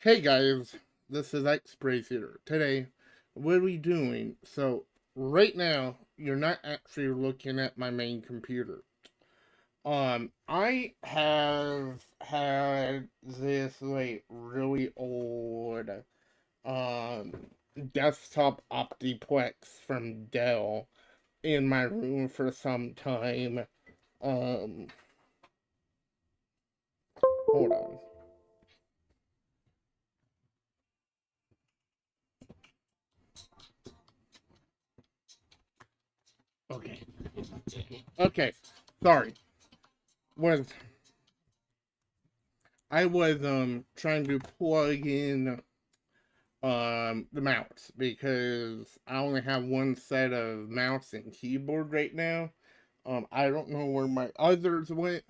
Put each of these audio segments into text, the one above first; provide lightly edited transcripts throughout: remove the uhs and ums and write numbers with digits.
Hey guys, this is X-Brace here. Today, what are we doing? So, right now, you're not actually looking at my main computer. I have had this, like, really old, um, desktop Optiplex from Dell in my room for some time. Um, Hold on. Okay. Okay. Sorry. Was I was trying to plug in the mouse because I only have one set of mouse and keyboard right now. I don't know where my others went,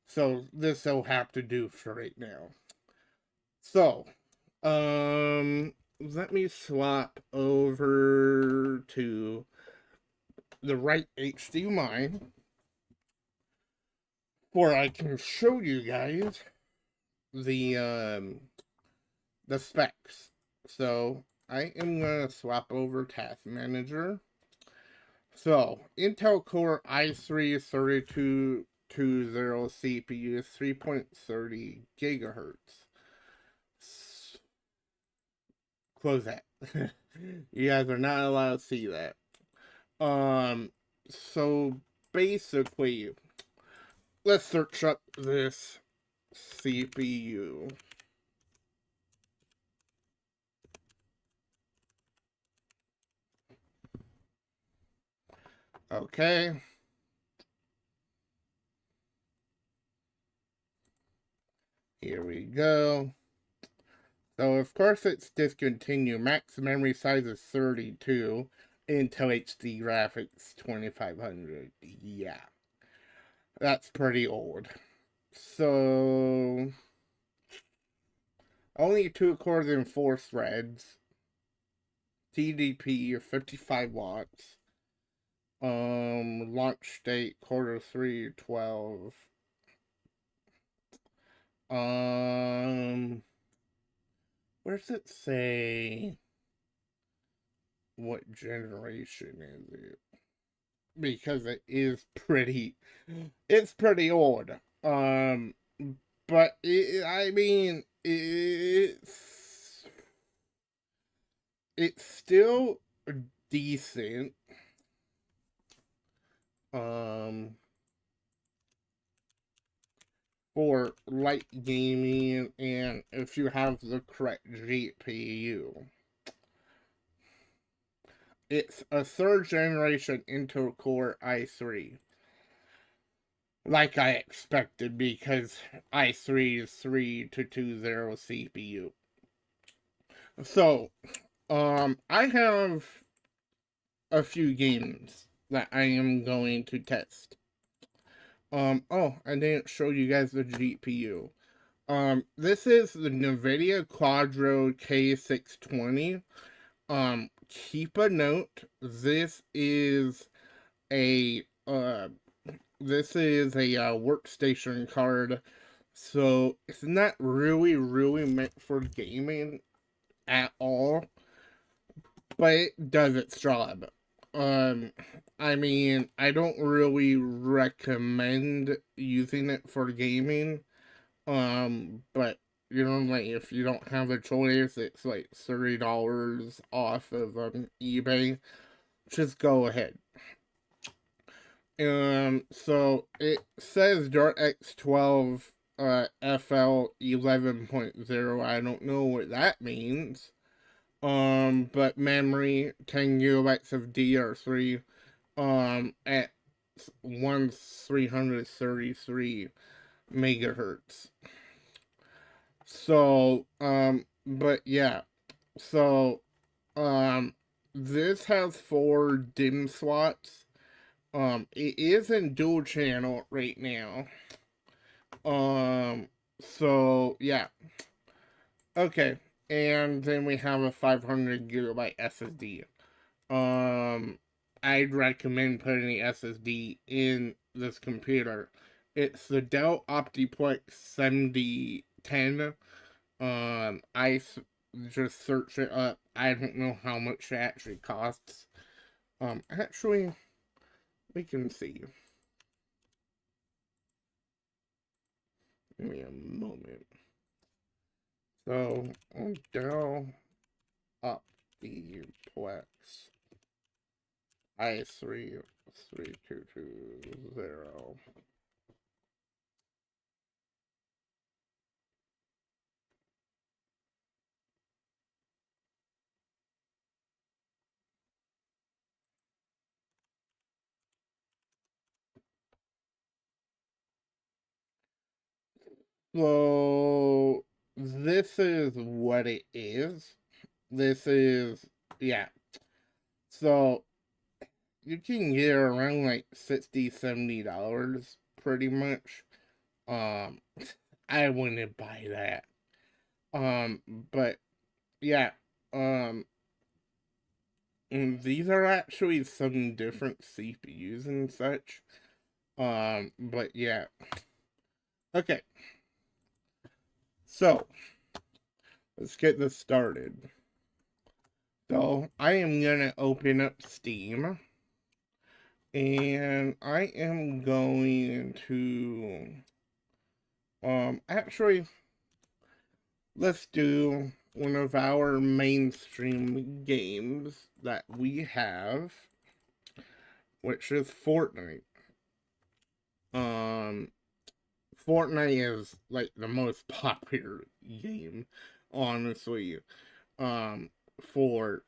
so this will have to do for right now. So, let me swap over to the right HDMI where I can show you guys the the specs. So I am gonna swap over Task Manager. So Intel Core i3-3220 CPU is 3.30 gigahertz. Close that. You guys are not allowed to see that. Um, so basically, let's search up this CPU. Okay. Here we go. So of course it's discontinued. Max memory size is 32. Intel HD graphics 2500. Yeah. That's pretty old. So only 2 cores and 4 threads. TDP 55 watts. Launch date Q3 12. Where does it say what generation is it? Because it's pretty old. But I mean, it's still decent. Um, for light gaming and if you have the correct GPU. It's a 3rd-generation Intel Core i3. Like I expected, because i3 is 3220 CPU. So, I have a few games that I am going to test. Oh, I didn't show you guys the GPU. This is the NVIDIA Quadro K620. Keep a note. A uh, this is a workstation card, so it's not really meant for gaming at all, but it does its job. Um, I mean, I don't really recommend using it for gaming. But like if you don't have a choice, it's like $30 off of eBay. Just go ahead. So it says DirectX 12 FL 11.0. I don't know what that means. But memory 10 gigabytes of DR3 at 333 megahertz. So but yeah. So this has 4 DIMM slots. It is in dual channel right now. So yeah. Okay. And then we have a 500 gigabyte SSD. I'd recommend putting the SSD in this computer. It's the Dell Optiplex 7010. I just search it up. I don't know how much it actually costs. Actually, we can see. Give me a moment. So, on Dell Optiplex I3-3220. So, this is what it is. This is, yeah. So, you can get around like $60-$70 pretty much. Um, I wouldn't buy that. But yeah, um, these are actually some different CPUs and such. But yeah. Okay, so let's get this started. So I am gonna open up Steam, and I am going to actually, let's do one of our mainstream games that we have, which is Fortnite. Um, Fortnite is like the most popular game, honestly. Um, for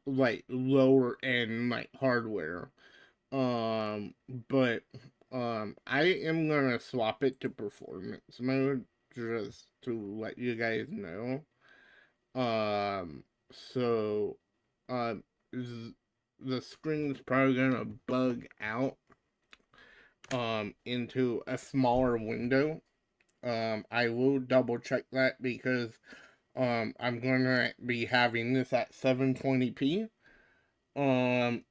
like lower end like hardware. Um, but I am gonna swap it to performance mode just to let you guys know. Um, so, uh, the screen's probably gonna bug out, into a smaller window. I will double check that because, I'm gonna be having this at 720p.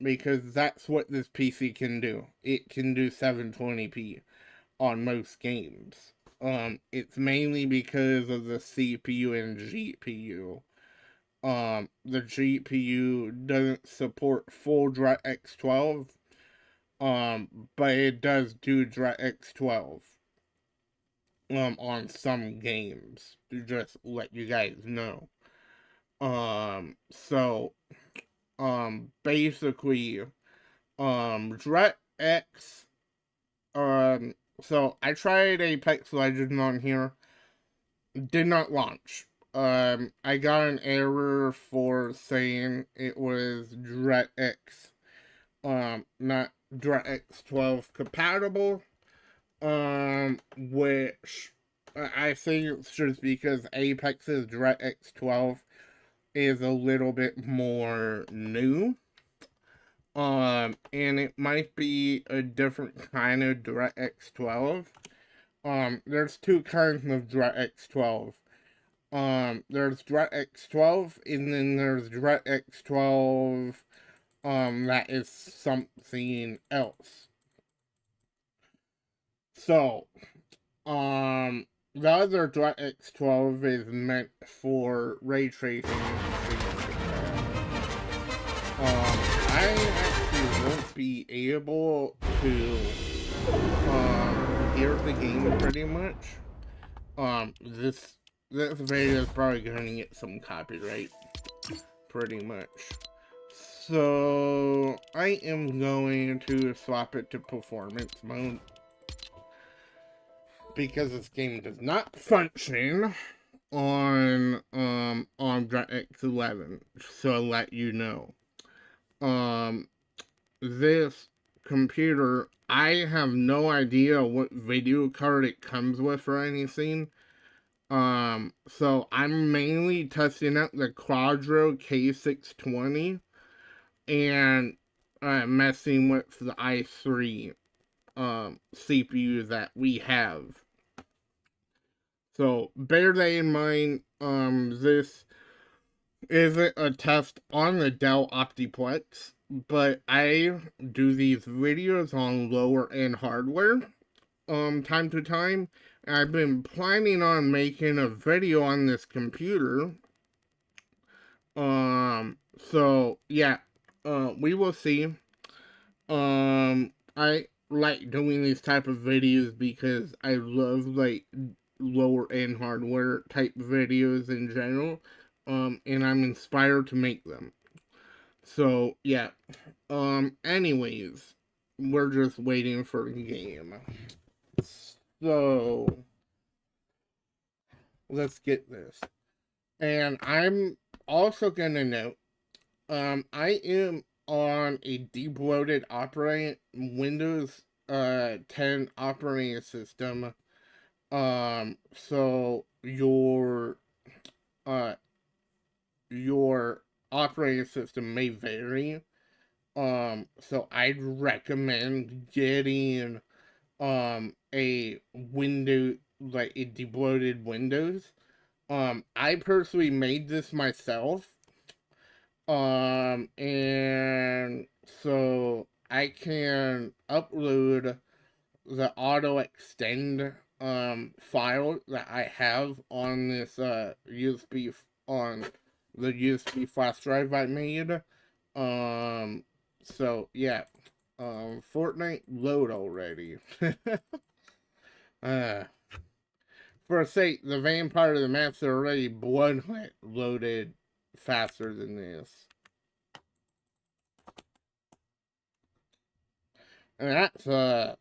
Because that's what this PC can do. It can do 720p on most games. It's mainly because of the CPU and GPU. The GPU doesn't support full DirectX 12, but it does do DirectX 12, on some games, to just let you guys know. So, basically, DirectX, so I tried Apex Legends on here, did not launch. I got an error for saying it was DirectX, not DirectX 12 compatible, which I think it's just because Apex's DirectX 12 is a little bit more new. And it might be a different kind of DirectX 12. There's two kinds of DirectX 12. There's DirectX 12, and then there's DirectX 12, that is something else. So, um, the other DirectX 12 is meant for ray tracing and things like that. I actually won't be able to, hear the game pretty much. This video is probably gonna get some copyright, pretty much. So, I am going to swap it to performance mode, because this game does not function on DirectX 11, so I'll let you know. This computer, I have no idea what video card it comes with or anything. So I'm mainly testing out the Quadro K620 and messing with the i3 CPU that we have. So bear that in mind. This isn't a test on the Dell Optiplex, but I do these videos on lower end hardware, time to time, I've been planning on making a video on this computer. So yeah, we will see. I like doing these type of videos because I love like lower end hardware type videos in general. And I'm inspired to make them. So yeah. Anyways, we're just waiting for the game. So let's get this. And I'm also gonna note, I am on a deep-loaded operating Windows 10 operating system. So uh your operating system may vary. So I'd recommend getting a window like a debloated Windows. I personally made this myself. And so I can upload the auto extend file that I have on this USB on the USB flash drive I made. So yeah. Fortnite load already. uh for sake, the vampire of the maps are already blood loaded faster than this. And that's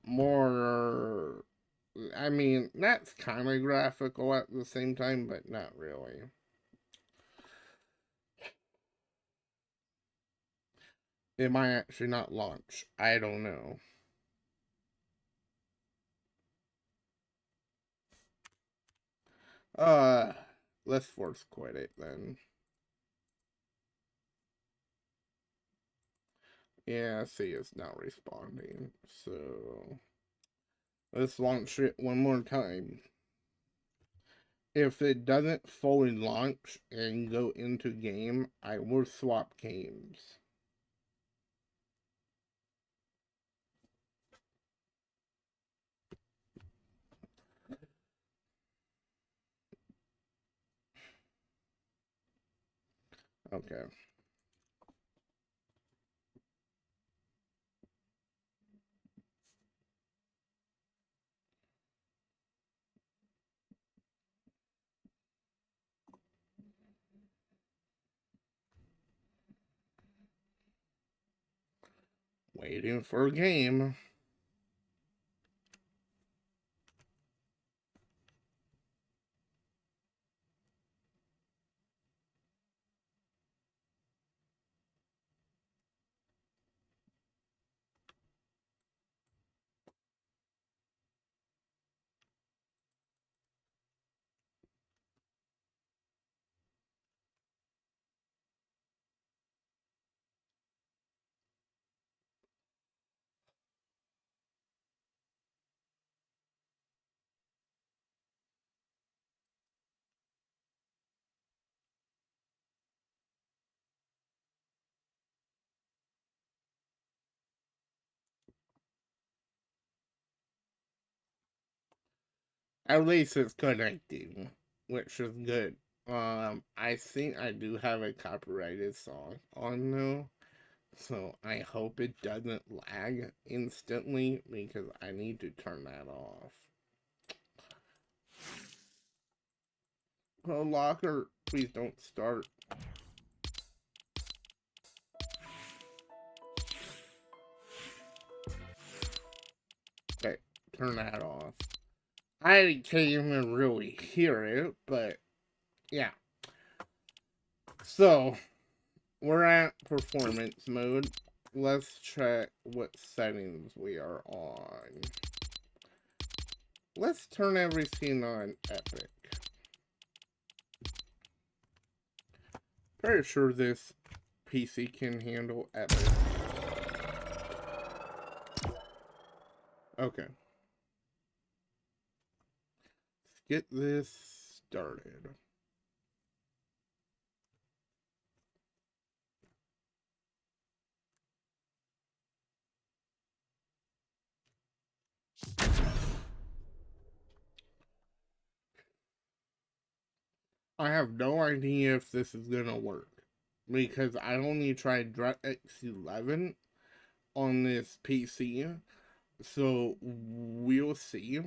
more, I mean, that's kind of graphical at the same time, but not really. It might actually not launch. I don't know. Uh, let's force quit it then. Yeah, see, it's not responding. So let's launch it one more time. If it doesn't fully launch and go into game, I will swap games. Okay. Waiting for a game. At least it's connecting, which is good. I think I do have a copyrighted song on though, so I hope it doesn't lag instantly because I need to turn that off. Oh, locker, please don't start. Okay, turn that off. I can't even really hear it, but yeah. So, we're at performance mode. Let's check what settings we are on. Let's turn everything on epic. Pretty sure this PC can handle epic. Okay. Let's get this started. I have no idea if this is gonna work because I only tried DirectX 11 on this PC, so we'll see.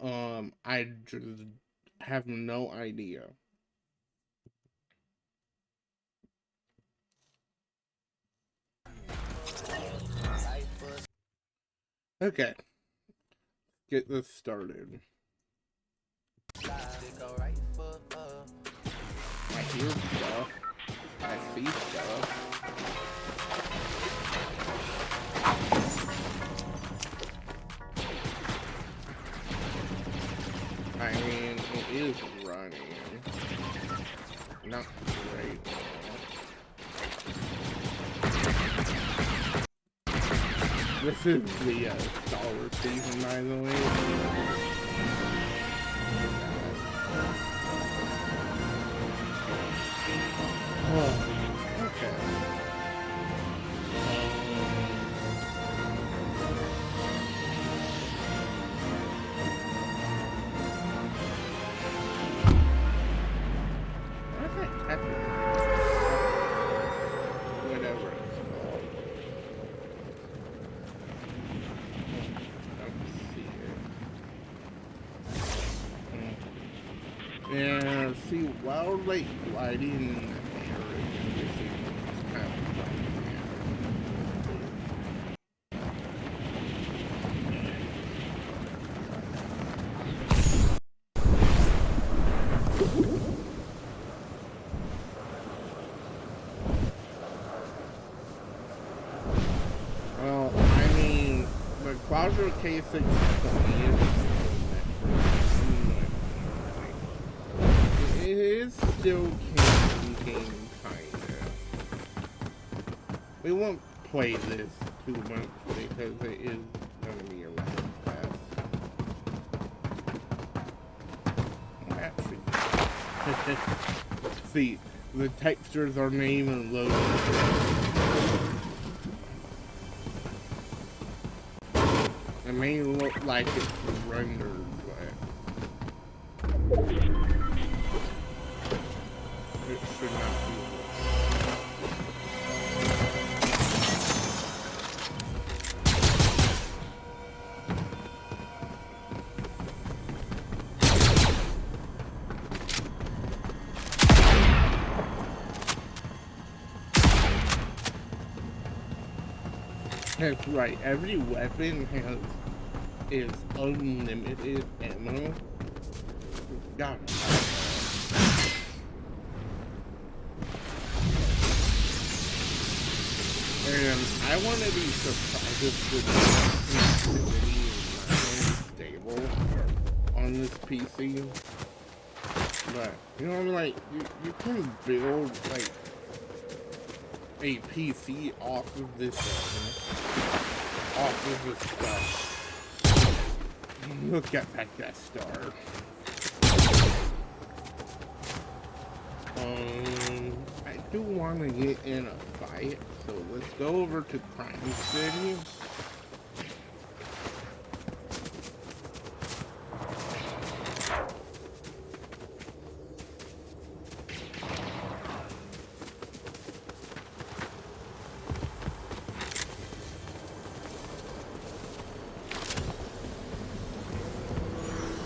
I just have no idea. Okay, get this started. I hear stuff. I see stuff. I mean, it is running. Not great. This is the Star Wars season, by the way. Oh, okay. Whatever it's called. Don't see it. Yeah, see, wildlife gliding in the air is kind of fun. Well, I mean, the quadro K620 it is still camping game, kinda. We won't play this too much because it is gonna be a rather fast. Actually, see, the textures aren't even loaded. It may look like it's rendered, but it should not be. That's right, every weapon is unlimited ammo. God. And I want to be surprised if the connectivity is not stable on this PC. But, you know, like, you can build, like, a PC off of this stuff. Look at that Death Star. I do want to get in a fight, so let's go over to Crime City.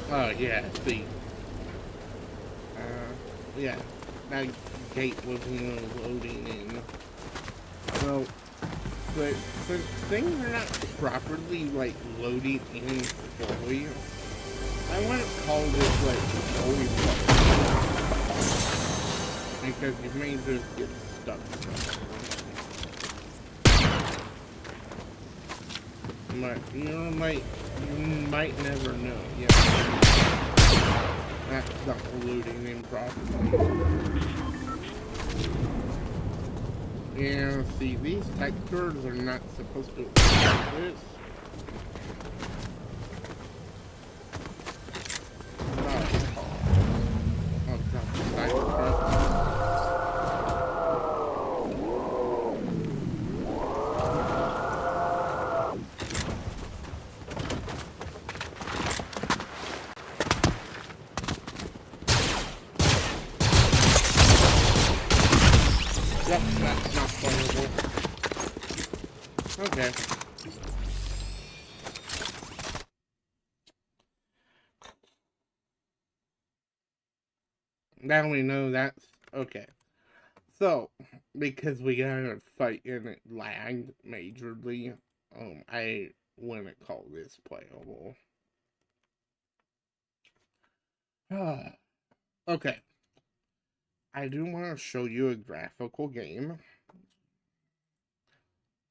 Oh yeah, see. Yeah, that gate wasn't loading in. Well, but things are not properly, like, loading in fully. I wouldn't call this, like, fully fucked, because you may just get stuck. But, you know, like, you might never know. Yeah. That's not loading in properly. Yeah, see, these textures are not supposed to look like this. I'll drop the side of that's not playable. Okay. Now we know that's okay. So, because we got a fight and it lagged majorly, I wouldn't call this playable. Okay. I do want to show you a graphical game.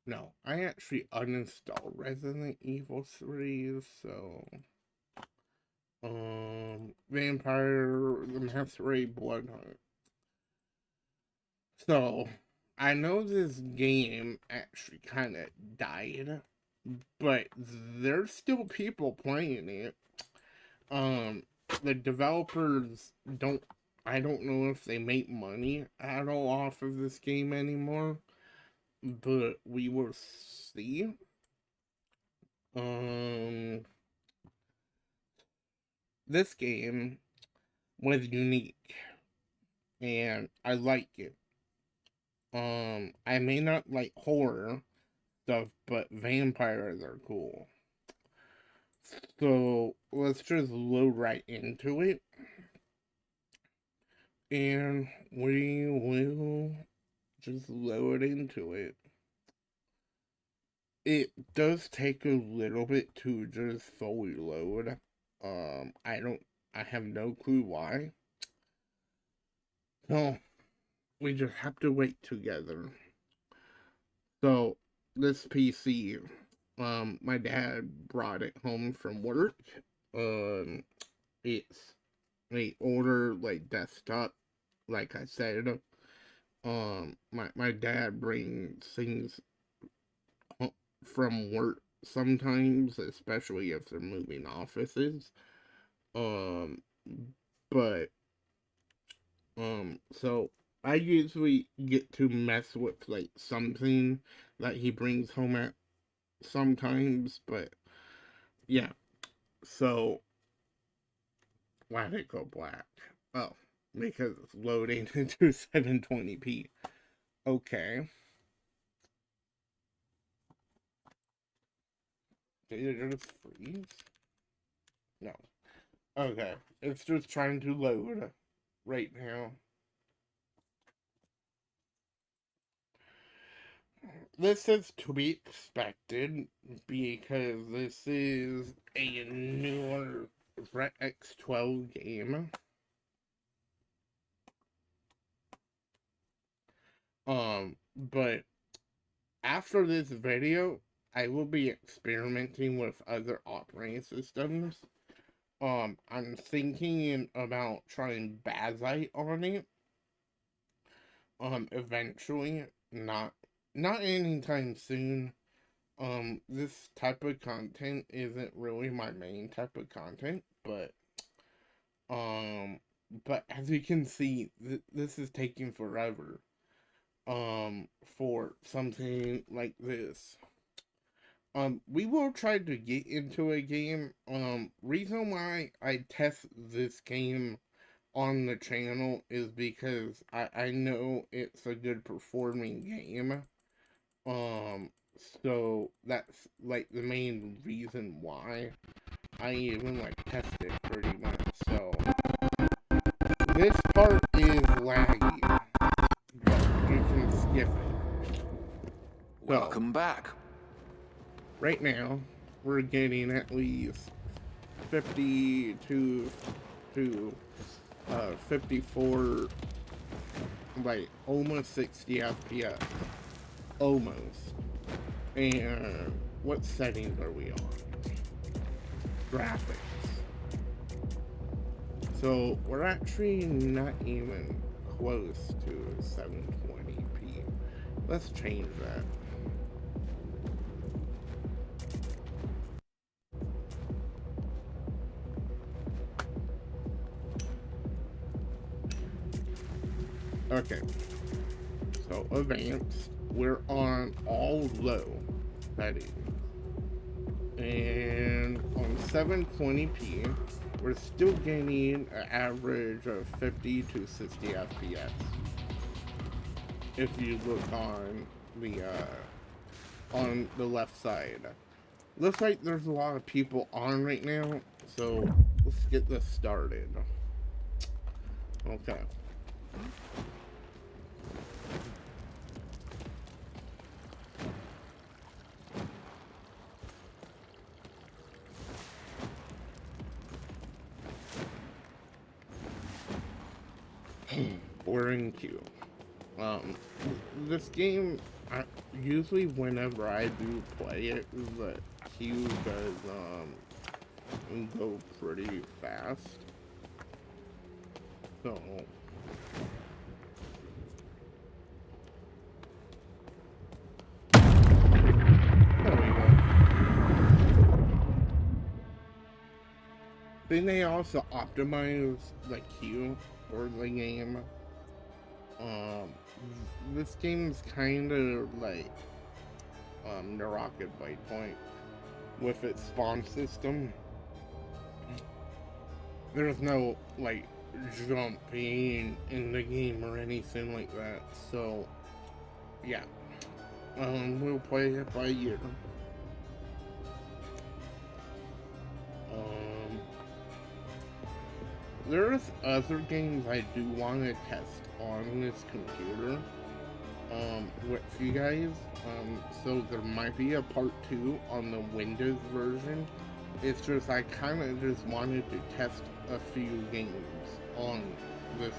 No, I actually uninstalled Resident Evil 3, so Vampire the Masquerade Blood Hunt. So I know this game actually kind of died, but there's still people playing it. The developers I don't know if they make money at all off of this game anymore, but we will see. This game was unique, and I like it. I may not like horror stuff, but vampires are cool. So let's just load right into it, and we will just load into it. It does take a little bit to just fully load. I have no clue why. So, we just have to wait together. So, this PC, my dad brought it home from work. It's a older, like, desktop, like I said. My dad brings things from work sometimes, especially if they're moving offices. Um, but so I usually get to mess with like something that he brings home at sometimes, but yeah. So why did it go black? Oh, because it's loading into 720p. Okay. Did it just freeze? No. Okay. It's just trying to load right now. This is to be expected because this is a newer X12 game. But after this video, I will be experimenting with other operating systems. I'm thinking about trying Bazite on it. Eventually, not anytime soon. This type of content isn't really my main type of content, um, but as you can see, this is taking forever, for something like this. We will try to get into a game. Reason why I test this game on the channel is because I know it's a good performing game. So that's like the main reason why I even like test it pretty much. So this part is laggy, but you can skip it. Welcome back. Right now, we're getting at least 50 to 54, like almost 60 FPS. Almost. And what settings are we on? Graphics. So we're actually not even close to 720p. Let's change that. Okay. So advanced. We're on all low settings. And on 720p, we're still getting an average of 50 to 60 FPS. if you look on the left side. Looks like there's a lot of people on right now, so let's get this started. Okay. We're in queue. This game, usually whenever I do play it, the queue does go pretty fast. So there we go. Then they also optimize the queue for the game. This game's kind of like the Rocket Bite Point with its spawn system. There's no like jumping in the game or anything like that, so yeah, we'll play it by ear. There's other games I do want to test on this computer with you guys, so there might be a part 2 on the Windows version. It's just I kind of just wanted to test a few games on this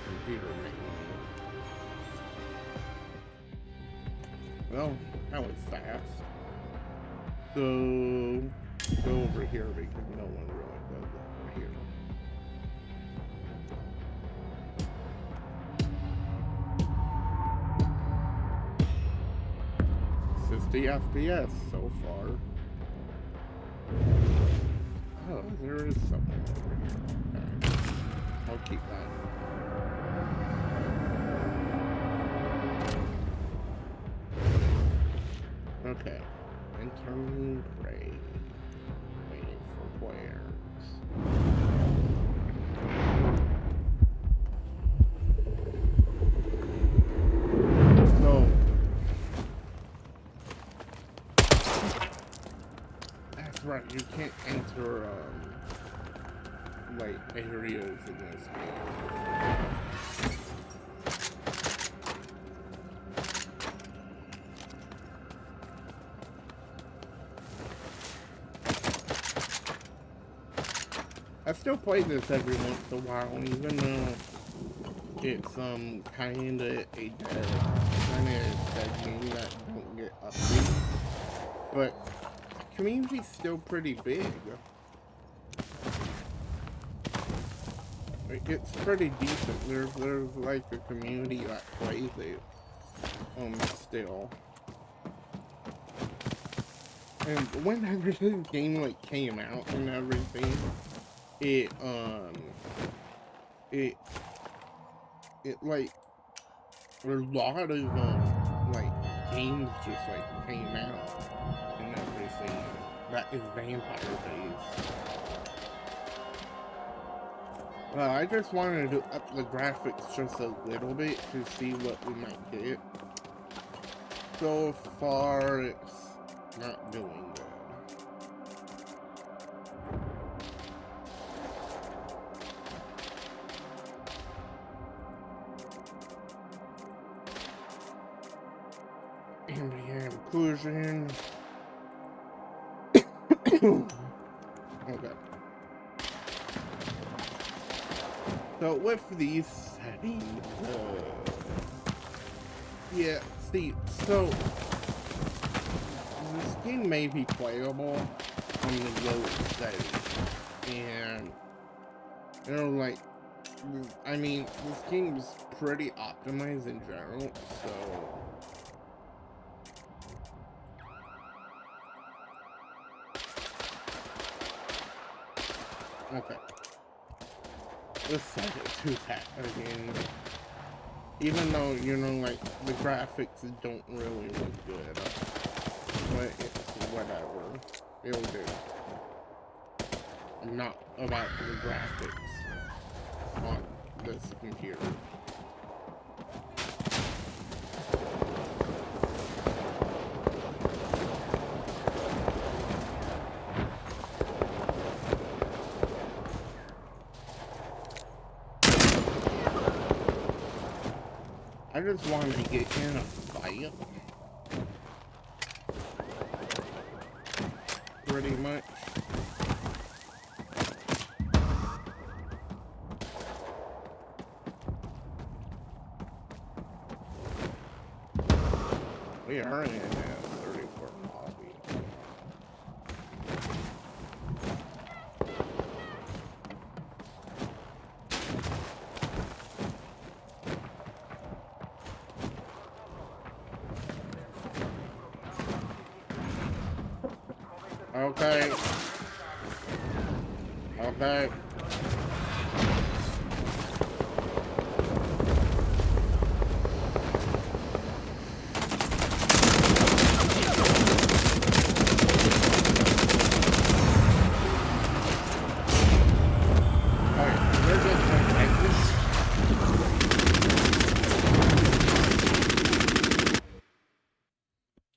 computer mainly. Well, that was fast. So go over here because no one really does over here. 50 FPS so far. Oh, there is someone over here. Okay. I'll keep that. Okay. Entering grade. Waiting for players. So that's right, you can't enter like areas in this game. I still play this every once in a while, even though it's kinda a dead game that don't get updates. But the community's still pretty big. Like, it's pretty decent. There's like a community that plays it still. And whenever this game like came out and everything, it like a lot of like games just like came out and everything that is vampire based. I just wanted to up the graphics just a little bit to see what we might get. So far it's not doing good. NVIDIA inclusion. Okay. So with these settings, yeah, see, so this game may be playable on the lowest settings, and you know, like, I mean, this game is pretty optimized in general, so. Okay. Let's set it to that again. Even though, you know, like, the graphics don't really look good. But it's whatever. It'll do. I'm not about the graphics on this computer. I just want to get in a fight. Pretty much. We are in at 34 coffee. Okay. Okay.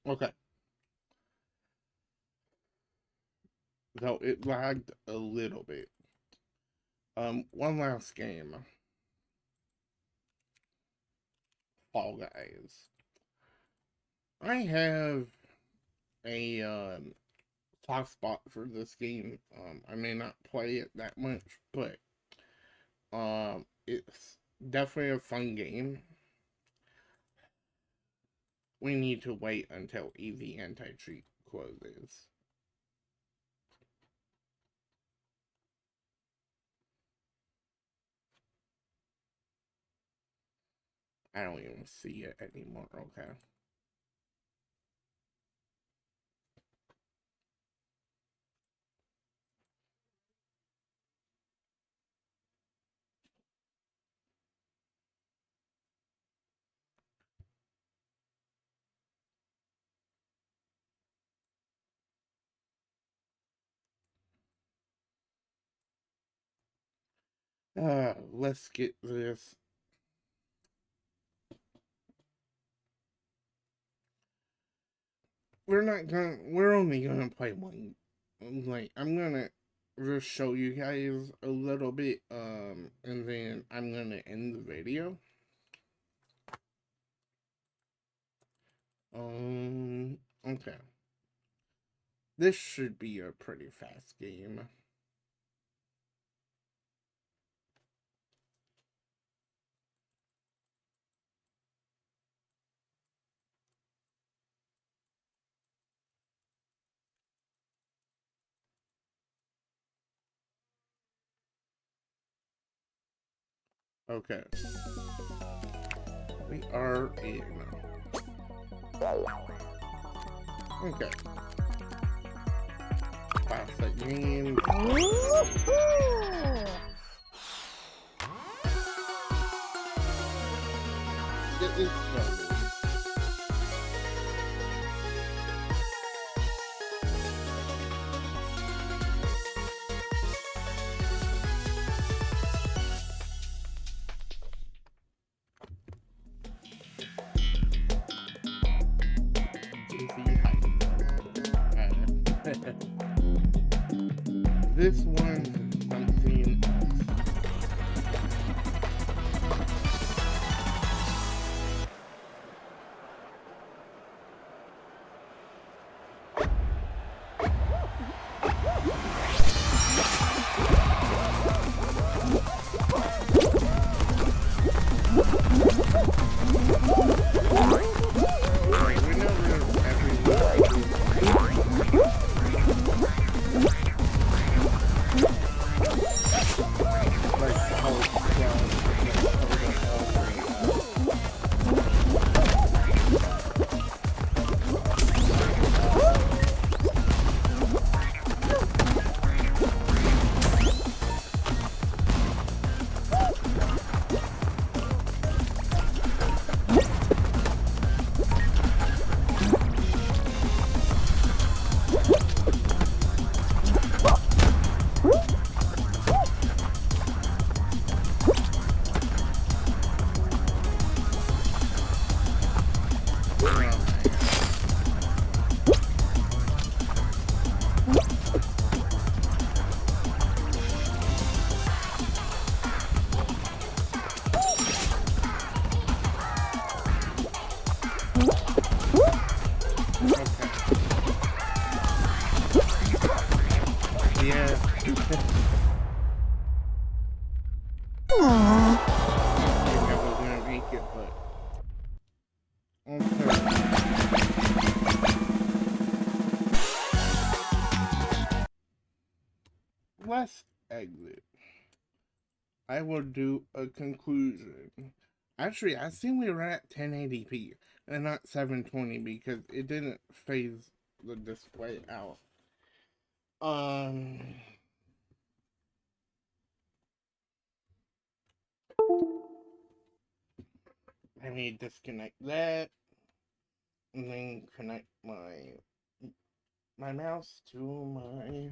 Okay. So it lagged a little bit. One last game. Fall Guys. I have a soft spot for this game. I may not play it that much, but it's definitely a fun game. We need to wait until EV anti-cheat closes. I don't even see it anymore, okay. Let's get this. We're only gonna play one. Like, I'm gonna just show you guys a little bit, and then I'm gonna end the video. Okay. This should be a pretty fast game. Okay. We are in. Okay. Classic game. Get this started. This one is something else. it, but okay. Let's exit. I will do a conclusion. Actually, I think we were at 1080p and not 720 because it didn't phase the display out. Um, Let me disconnect that and then connect my mouse to my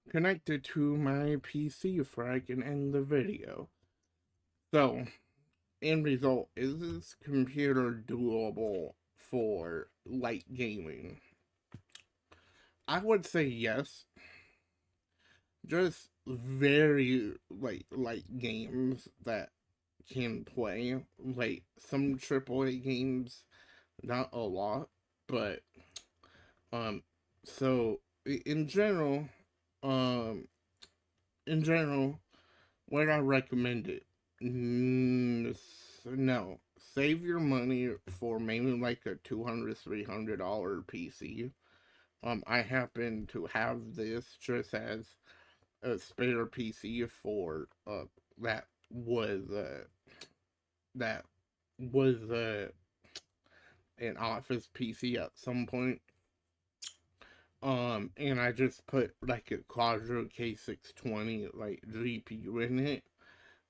connected to my PC before I can end the video. So, end result, is this computer doable for light gaming? I would say yes. Just very light games that can play. Like some AAA games, not a lot, but um so in general, um in general, would I recommend it? No. Save your money for maybe like a $200, $300 PC. I happen to have this just as a spare PC for that was uh that was an office PC at some point. And I just put like a quadro K620 like GPU in it.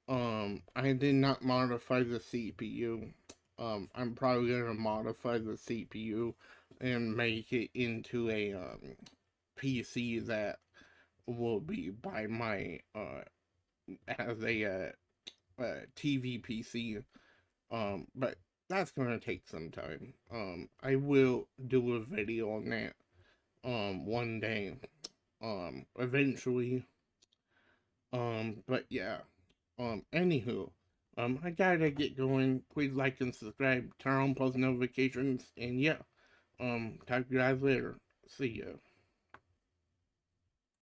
I did not modify the CPU. I'm probably gonna modify the CPU and make it into a PC that will be by my as a TV PC. But that's gonna take some time. I will do a video on that one day. Eventually. But yeah. Anywho, I gotta get going. Please like and subscribe, turn on post notifications, and yeah. Talk to you guys later. See ya.